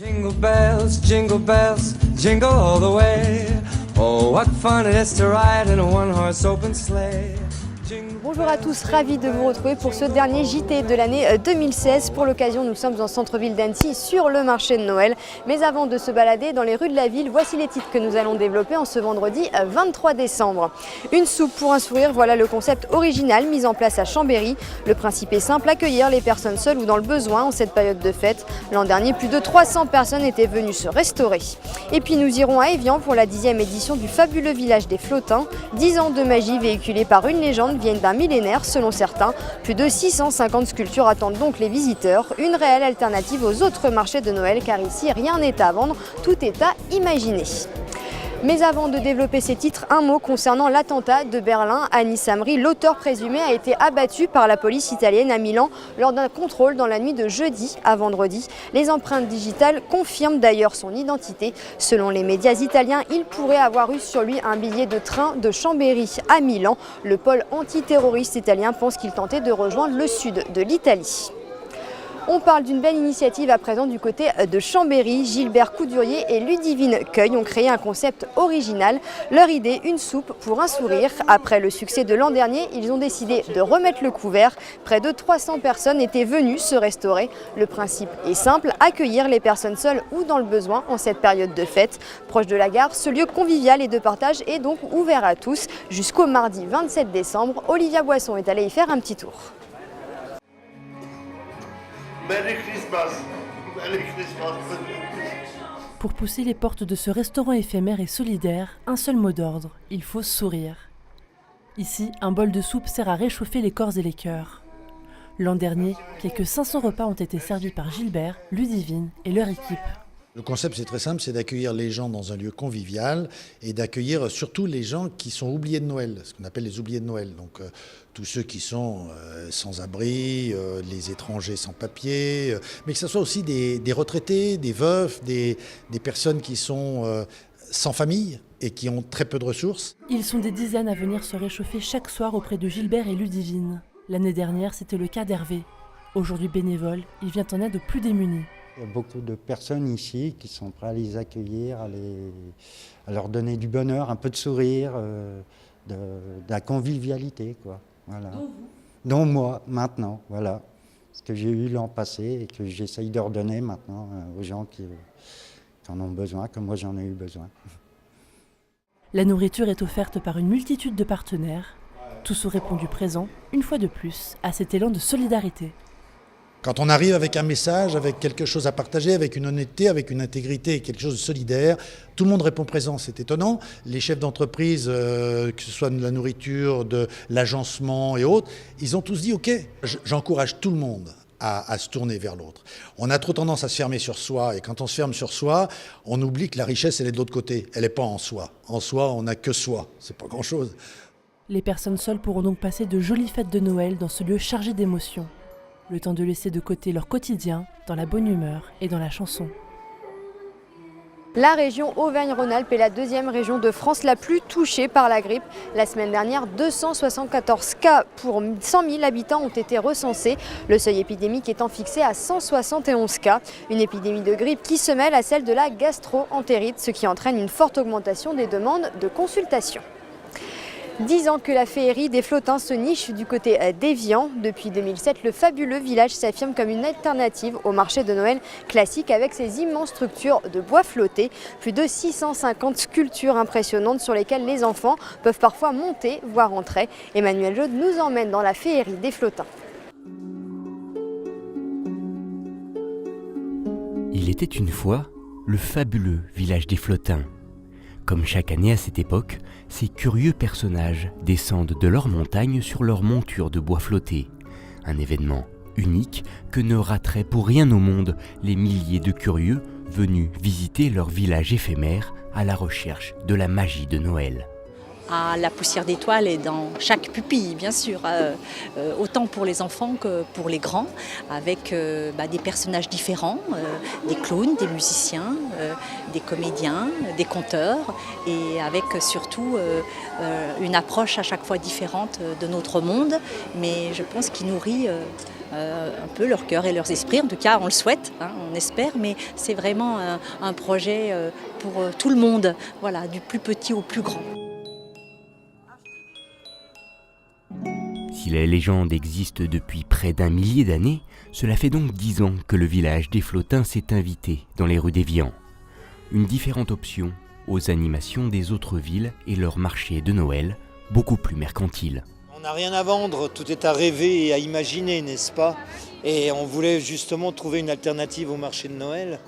Jingle bells, jingle all the way. Oh, what fun it is to ride in a one-horse open sleigh. Bonjour à tous, ravi de vous retrouver pour ce dernier JT de l'année 2016. Pour l'occasion, nous sommes en centre-ville d'Annecy sur le marché de Noël. Mais avant de se balader dans les rues de la ville, voici les titres que nous allons développer en ce vendredi 23 décembre. Une soupe pour un sourire, voilà le concept original mis en place à Chambéry. Le principe est simple, accueillir les personnes seules ou dans le besoin en cette période de fête. L'an dernier, plus de 300 personnes étaient venues se restaurer. Et puis nous irons à Évian pour la 10e édition du fabuleux village des Flottins. 10 ans de magie véhiculée par une légende viennent d'un millénaire selon certains. Plus de 650 sculptures attendent donc les visiteurs. Une réelle alternative aux autres marchés de Noël car ici rien n'est à vendre, tout est à imaginer. Mais avant de développer ces titres, un mot concernant l'attentat de Berlin. Anis Amri, l'auteur présumé, a été abattu par la police italienne à Milan lors d'un contrôle dans la nuit de jeudi à vendredi. Les empreintes digitales confirment d'ailleurs son identité. Selon les médias italiens, il pourrait avoir eu sur lui un billet de train de Chambéry à Milan. Le pôle antiterroriste italien pense qu'il tentait de rejoindre le sud de l'Italie. On parle d'une belle initiative à présent du côté de Chambéry. Gilbert Coudurier et Ludivine Cueil ont créé un concept original. Leur idée, une soupe pour un sourire. Après le succès de l'an dernier, ils ont décidé de remettre le couvert. Près de 300 personnes étaient venues se restaurer. Le principe est simple, accueillir les personnes seules ou dans le besoin en cette période de fête. Proche de la gare, ce lieu convivial et de partage est donc ouvert à tous jusqu'au mardi 27 décembre. Olivia Boisson est allée y faire un petit tour. Merry Christmas. Merry Christmas. Pour pousser les portes de ce restaurant éphémère et solidaire, un seul mot d'ordre, il faut sourire. Ici, un bol de soupe sert à réchauffer les corps et les cœurs. L'an dernier, quelques 500 repas ont été servis par Gilbert, Ludivine et leur équipe. Le concept, c'est très simple, c'est d'accueillir les gens dans un lieu convivial et d'accueillir surtout les gens qui sont oubliés de Noël, ce qu'on appelle les oubliés de Noël. Donc tous ceux qui sont sans abri, les étrangers sans papier, mais que ce soit aussi des retraités, des veufs, des personnes qui sont sans famille et qui ont très peu de ressources. Ils sont des dizaines à venir se réchauffer chaque soir auprès de Gilbert et Ludivine. L'année dernière, c'était le cas d'Hervé. Aujourd'hui bénévole, il vient en aide aux plus démunis. Il y a beaucoup de personnes ici qui sont prêtes à les accueillir, à leur donner du bonheur, un peu de sourire, de la convivialité, quoi. Voilà. Dont moi, maintenant, voilà. Ce que j'ai eu l'an passé et que j'essaye de redonner maintenant aux gens qui en ont besoin, comme moi j'en ai eu besoin. La nourriture est offerte par une multitude de partenaires. Tous ont répondu présent, une fois de plus, à cet élan de solidarité. Quand on arrive avec un message, avec quelque chose à partager, avec une honnêteté, avec une intégrité, quelque chose de solidaire, tout le monde répond présent, c'est étonnant. Les chefs d'entreprise, que ce soit de la nourriture, de l'agencement et autres, ils ont tous dit « Ok, j'encourage tout le monde à se tourner vers l'autre ». On a trop tendance à se fermer sur soi et quand on se ferme sur soi, on oublie que la richesse, elle est de l'autre côté, elle n'est pas en soi. En soi, on n'a que soi, c'est pas grand-chose. Les personnes seules pourront donc passer de jolies fêtes de Noël dans ce lieu chargé d'émotions. Le temps de laisser de côté leur quotidien, dans la bonne humeur et dans la chanson. La région Auvergne-Rhône-Alpes est la deuxième région de France la plus touchée par la grippe. La semaine dernière, 274 cas pour 100 000 habitants ont été recensés. Le seuil épidémique étant fixé à 171 cas. Une épidémie de grippe qui se mêle à celle de la gastro-entérite, ce qui entraîne une forte augmentation des demandes de consultation. 10 ans que la féerie des Flottins se niche du côté d'Évian. Depuis 2007, le fabuleux village s'affirme comme une alternative au marché de Noël classique avec ses immenses structures de bois flotté. Plus de 650 sculptures impressionnantes sur lesquelles les enfants peuvent parfois monter, voire entrer. Emmanuel Jaude nous emmène dans la féerie des Flottins. Il était une fois le fabuleux village des Flottins. Comme chaque année à cette époque, ces curieux personnages descendent de leur montagne sur leur monture de bois flotté. Un événement unique que ne rateraient pour rien au monde les milliers de curieux venus visiter leur village éphémère à la recherche de la magie de Noël. La poussière d'étoiles est dans chaque pupille, bien sûr, autant pour les enfants que pour les grands, avec des personnages différents, des clowns, des musiciens, des comédiens, des conteurs, et avec surtout une approche à chaque fois différente de notre monde, mais je pense qu'il nourrit un peu leur cœur et leurs esprits. En tout cas, on le souhaite, hein, on espère, mais c'est vraiment un projet pour tout le monde, voilà, du plus petit au plus grand. Si la légende existe depuis près d'1 millier d'années, cela fait donc 10 ans que le village des Flottins s'est invité dans les rues d'Évian. Une différente option aux animations des autres villes et leur marché de Noël, beaucoup plus mercantile. On n'a rien à vendre, tout est à rêver et à imaginer, n'est-ce pas? Et on voulait justement trouver une alternative au marché de Noël.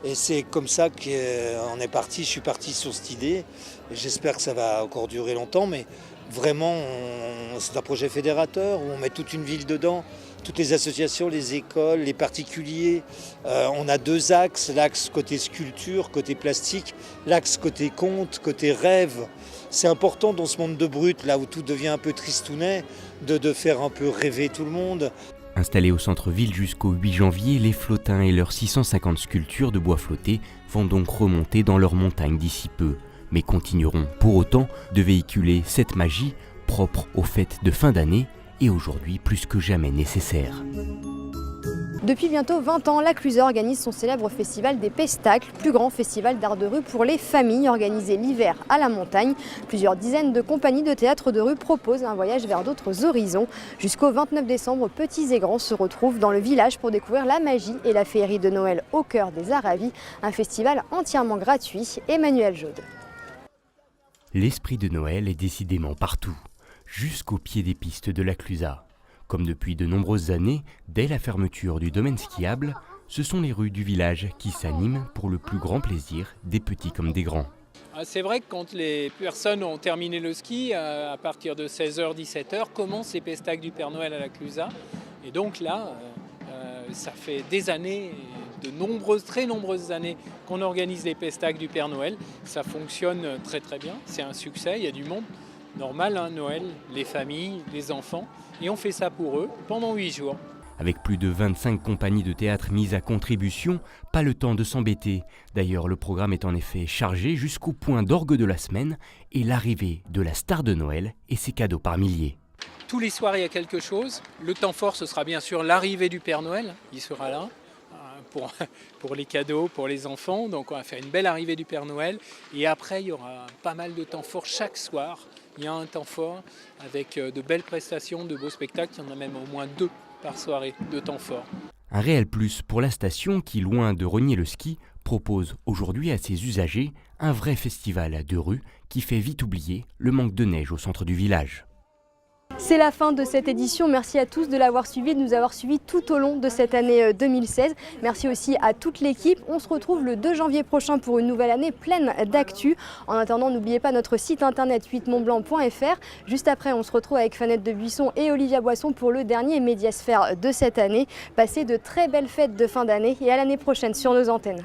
Et c'est comme ça qu'on est parti, je suis parti sur cette idée. Et j'espère que ça va encore durer longtemps, mais vraiment, c'est un projet fédérateur où on met toute une ville dedans, toutes les associations, les écoles, les particuliers. On a 2 axes, l'axe côté sculpture, côté plastique, l'axe côté conte, côté rêve. C'est important dans ce monde de brut, là où tout devient un peu tristounet, de faire un peu rêver tout le monde. Installés au centre-ville jusqu'au 8 janvier, les Flottins et leurs 650 sculptures de bois flotté vont donc remonter dans leur montagne d'ici peu, mais continueront pour autant de véhiculer cette magie propre aux fêtes de fin d'année et aujourd'hui plus que jamais nécessaire. Depuis bientôt 20 ans, la Clusa organise son célèbre festival des Pestacles, plus grand festival d'art de rue pour les familles, organisé l'hiver à la montagne. Plusieurs dizaines de compagnies de théâtre de rue proposent un voyage vers d'autres horizons. Jusqu'au 29 décembre, petits et grands se retrouvent dans le village pour découvrir la magie et la féerie de Noël au cœur des Aravis. Un festival entièrement gratuit. Emmanuel Jaude. L'esprit de Noël est décidément partout, jusqu'au pied des pistes de la Clusa. Comme depuis de nombreuses années, dès la fermeture du domaine skiable, ce sont les rues du village qui s'animent pour le plus grand plaisir des petits comme des grands. C'est vrai que quand les personnes ont terminé le ski, à partir de 16h, 17h, commencent les pestacles du Père Noël à la Clusa. Et donc là, ça fait des années, très nombreuses années qu'on organise les pestacles du Père Noël. Ça fonctionne très très bien, c'est un succès, il y a du monde. Normal, hein, Noël, les familles, les enfants. Et on fait ça pour eux pendant 8 jours. Avec plus de 25 compagnies de théâtre mises à contribution, pas le temps de s'embêter. D'ailleurs, le programme est en effet chargé jusqu'au point d'orgue de la semaine et l'arrivée de la star de Noël et ses cadeaux par milliers. Tous les soirs, il y a quelque chose. Le temps fort, ce sera bien sûr l'arrivée du Père Noël. Il sera là pour les cadeaux, pour les enfants. Donc on va faire une belle arrivée du Père Noël. Et après, il y aura pas mal de temps fort chaque soir. Il y a un temps fort avec de belles prestations, de beaux spectacles. Il y en a même au moins 2 par soirée de temps fort. Un réel plus pour la station qui, loin de renier le ski, propose aujourd'hui à ses usagers un vrai festival de rue qui fait vite oublier le manque de neige au centre du village. C'est la fin de cette édition. Merci à tous de l'avoir suivi, de nous avoir suivis tout au long de cette année 2016. Merci aussi à toute l'équipe. On se retrouve le 2 janvier prochain pour une nouvelle année pleine d'actu. En attendant, n'oubliez pas notre site internet 8montblanc.fr. Juste après, on se retrouve avec Fanette de Buisson et Olivia Boisson pour le dernier Médiasphère de cette année. Passez de très belles fêtes de fin d'année et à l'année prochaine sur nos antennes.